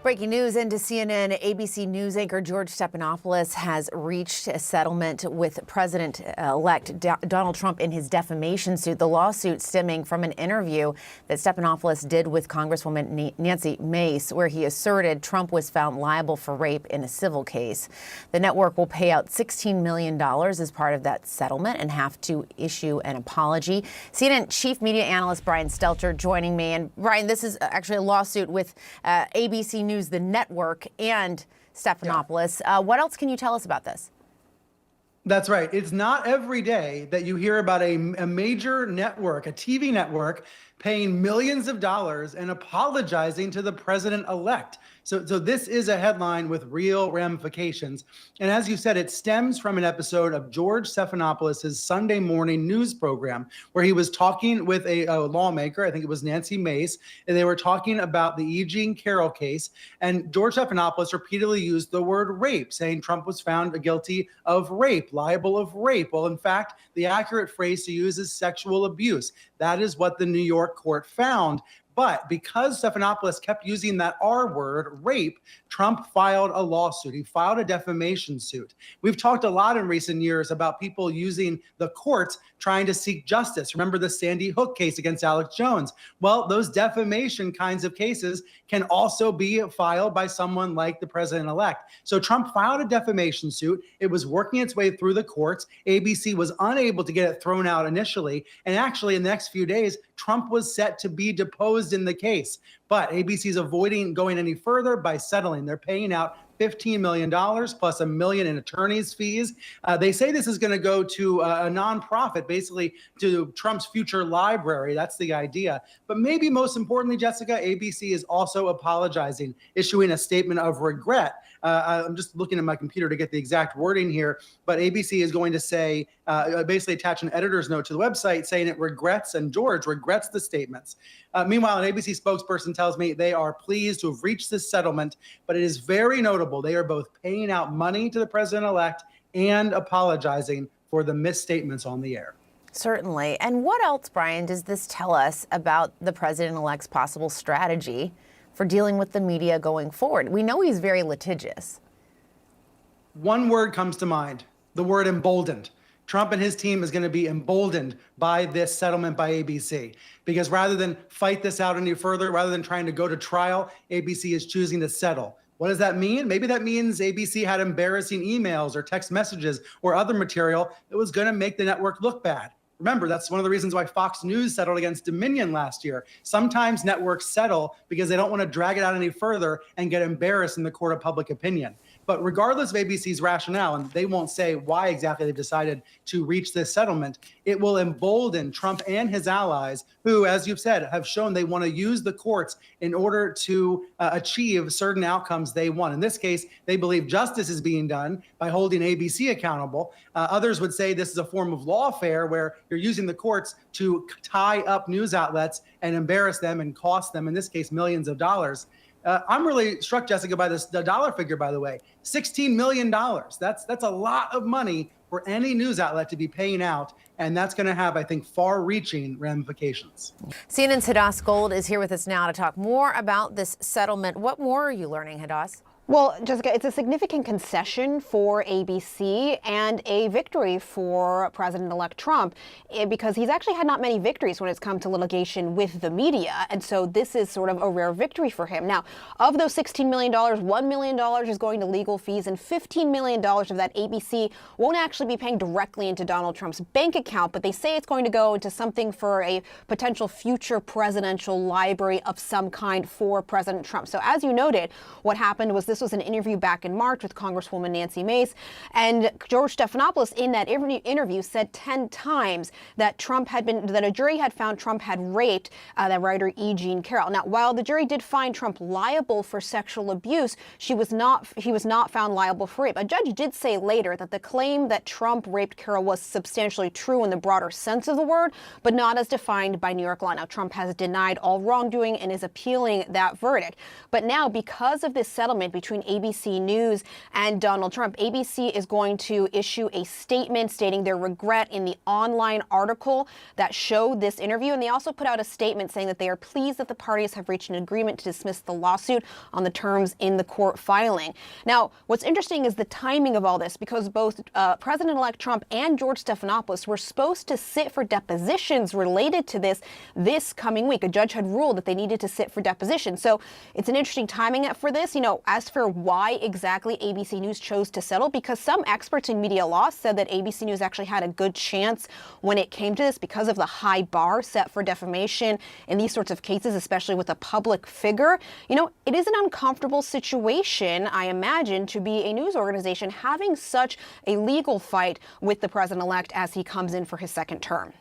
Breaking news into CNN, ABC News anchor George Stephanopoulos has reached a settlement with President-elect Donald Trump in his defamation suit. The lawsuit stemming from an interview that Stephanopoulos did with Congresswoman Nancy Mace, where he asserted Trump was found liable for rape in a civil case. The network will pay out $16 million as part of that settlement and have to issue an apology. CNN chief media analyst Brian Stelter joining me. And Brian, this is actually a lawsuit with ABC News, the network, and Stephanopoulos. What else can you tell us about this? That's right. It's not every day that you hear about a major network, a TV network, paying millions of dollars and apologizing to the president-elect. So this is a headline with real ramifications. And as you said, it stems from an episode of George Stephanopoulos' Sunday morning news program, where he was talking with a lawmaker, I think it was Nancy Mace, and they were talking about the E. Jean Carroll case. And George Stephanopoulos repeatedly used the word rape, saying Trump was found guilty of rape, liable of rape. Well, in fact, the accurate phrase to use is sexual abuse. That is what the New York court found. But because Stephanopoulos kept using that R word, rape, Trump filed a lawsuit. He filed a defamation suit. We've talked a lot in recent years about people using the courts trying to seek justice. Remember the Sandy Hook case against Alex Jones? Well, those defamation kinds of cases can also be filed by someone like the president-elect. So Trump filed a defamation suit. It was working its way through the courts. ABC was unable to get it thrown out initially. And actually, in the next few days, Trump was set to be deposed in the case. But ABC is avoiding going any further by settling. They're paying out $15 million plus $1 million in attorney's fees. They say this is going to go to a nonprofit, basically to Trump's future library. That's the idea. But maybe most importantly, Jessica, ABC is also apologizing, issuing a statement of regret. I'm just looking at my computer to get the exact wording here, but ABC is going to say, basically attach an editor's note to the website saying it regrets, and George regrets the statements. Meanwhile, an ABC spokesperson tells me they are pleased to have reached this settlement, but it is very notable. They are both paying out money to the president-elect and apologizing for the misstatements on the air. Certainly. And what else, Brian, does this tell us about the president-elect's possible strategy for dealing with the media going forward? We know he's very litigious. One word comes to mind, the word emboldened. Trump and his team is going to be emboldened by this settlement by ABC, because rather than fight this out any further, rather than trying to go to trial, ABC is choosing to settle. What does that mean? Maybe that means ABC had embarrassing emails or text messages or other material that was going to make the network look bad. Remember, that's one of the reasons why Fox News settled against Dominion last year. Sometimes networks settle because they don't want to drag it out any further and get embarrassed in the court of public opinion. But regardless of ABC's rationale, and they won't say why exactly they've decided to reach this settlement, it will embolden Trump and his allies, who, as you've said, have shown they want to use the courts in order to achieve certain outcomes they want. In this case, they believe justice is being done by holding ABC accountable. Others would say this is a form of lawfare where you're using the courts to tie up news outlets and embarrass them and cost them, in this case, millions of dollars. I'm really struck, Jessica, by the dollar figure, by the way, $16 million. That's a lot of money for any news outlet to be paying out. And that's going to have, I think, far-reaching ramifications. CNN's Hadass Gold is here with us now to talk more about this settlement. What more are you learning, Hadass? Well, Jessica, it's a significant concession for ABC and a victory for President-elect Trump, because he's actually had not many victories when it's come to litigation with the media. And so this is sort of a rare victory for him. Now, of those $16 million, $1 million is going to legal fees, and $15 million of that ABC won't actually be paying directly into Donald Trump's bank account, but they say it's going to go into something for a potential future presidential library of some kind for President Trump. So as you noted, what happened was this was an interview back in March with Congresswoman Nancy Mace, and George Stephanopoulos in that interview said 10 times that that a jury had found Trump had raped that writer E. Jean Carroll. Now, while the jury did find Trump liable for sexual abuse, he was not found liable for rape. A judge did say later that the claim that Trump raped Carroll was substantially true in the broader sense of the word, but not as defined by New York law. Now, Trump has denied all wrongdoing and is appealing that verdict. But now, because of this settlement between between ABC News and Donald Trump. ABC is going to issue a statement stating their regret in the online article that showed this interview. And they also put out a statement saying that they are pleased that the parties have reached an agreement to dismiss the lawsuit on the terms in the court filing. Now, what's interesting is the timing of all this, because both President-elect Trump and George Stephanopoulos were supposed to sit for depositions related to this coming week. A judge had ruled that they needed to sit for deposition. So it's an interesting timing for this. As for why exactly ABC News chose to settle, because some experts in media law said that ABC News actually had a good chance when it came to this because of the high bar set for defamation in these sorts of cases, especially with a public figure. It is an uncomfortable situation, I imagine, to be a news organization having such a legal fight with the president-elect as he comes in for his second term.